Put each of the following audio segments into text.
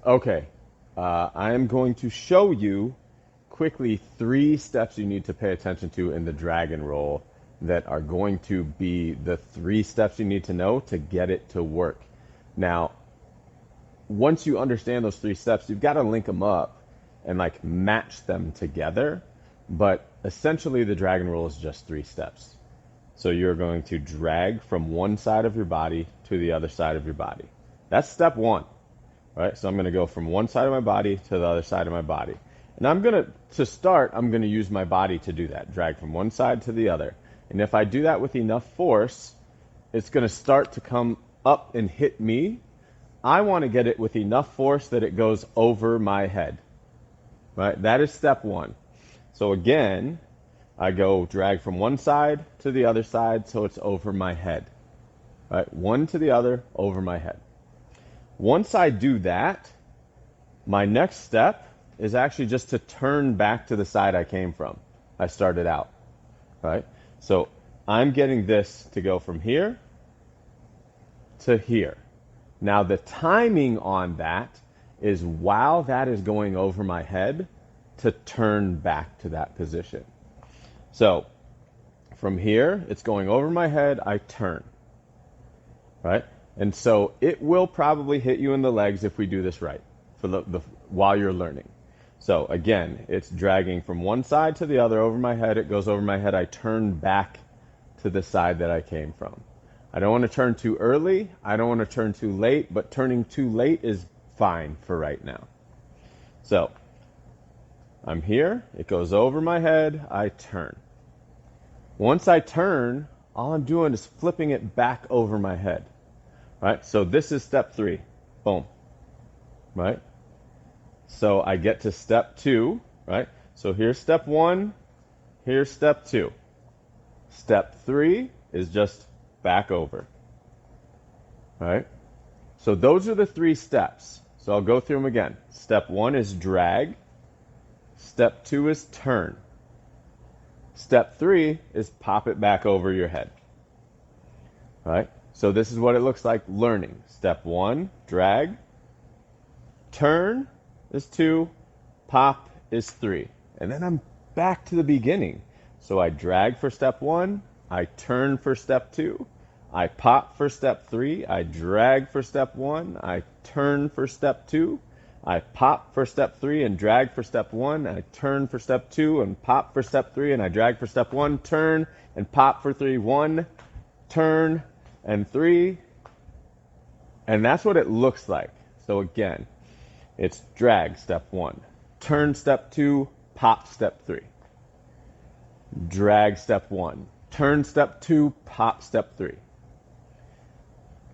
Okay, I am going to show you quickly 3 steps you need to pay attention to in the dragon roll that are going to be the 3 steps you need to know to get it to work. Now, once you understand those 3 steps, you've got to link them up and like match them together. But essentially, the dragon roll is just 3 steps. So you're going to drag from one side of your body to the other side of your body. That's step 1. Right? So I'm going to go from one side of my body to the other side of my body. And I'm going to start, I'm going to use my body to do that. Drag from one side to the other. And if I do that with enough force, it's going to start to come up and hit me. I want to get it with enough force that it goes over my head. Right? That is step 1. So again, I go drag from one side to the other side so it's over my head. Right? One to the other, over my head. Once I do that, my next step is actually just to turn back to the side I came from. I started out, right? So I'm getting this to go from here to here. Now the timing on that is while that is going over my head to turn back to that position. So from here, it's going over my head, I turn, right? And so it will probably hit you in the legs if we do this right for while you're learning. So again, it's dragging from one side to the other over my head. It goes over my head. I turn back to the side that I came from. I don't want to turn too early. I don't want to turn too late, but turning too late is fine for right now. So I'm here. It goes over my head. I turn. Once I turn, all I'm doing is flipping it back over my head. Right? So this is step 3. Boom. Right? So I get to step 2, right? So here's step 1, here's step 2. Step 3 is just back over. Right? So those are the 3 steps. So I'll go through them again. Step 1 is drag. Step 2 is turn. Step 3 is pop it back over your head. Right? So this is what it looks like learning. Step 1, drag. Turn is 2. Pop is 3. And then I'm back to the beginning. So I drag for step 1. I turn for step 2. I pop for step 3. I drag for step 1. I turn for step 2. I pop for step 3 and drag for step 1. I turn for step 2 and pop for step 3. And I drag for step 1. Turn and pop for 3. 1, turn, and 3, and that's what it looks like. So again, it's drag step 1, turn step 2, pop step 3, drag step 1, turn step 2, pop step 3,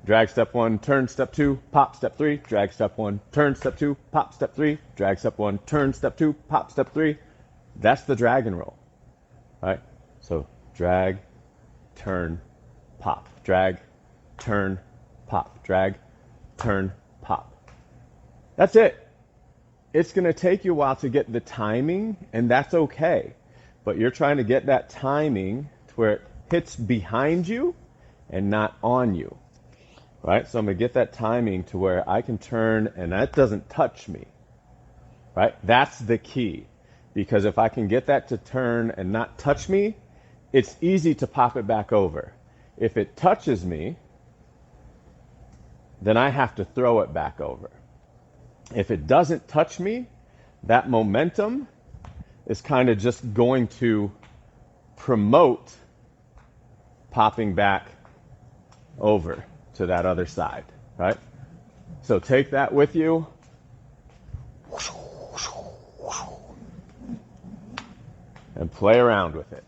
drag step 1, turn step 2, pop step 3, drag step 1, turn step 2, pop step 3, drag step 1, turn step 2, pop step 3. That's the dragon roll. All right? So drag, turn, pop, drag, turn, pop, drag, turn, pop. That's it. It's going to take you a while to get the timing, and that's okay. But you're trying to get that timing to where it hits behind you and not on you. Right? So I'm going to get that timing to where I can turn and that doesn't touch me. Right? That's the key. Because if I can get that to turn and not touch me, it's easy to pop it back over. If it touches me, then I have to throw it back over. If it doesn't touch me, that momentum is kind of just going to promote popping back over to that other side, right? So take that with you. And play around with it.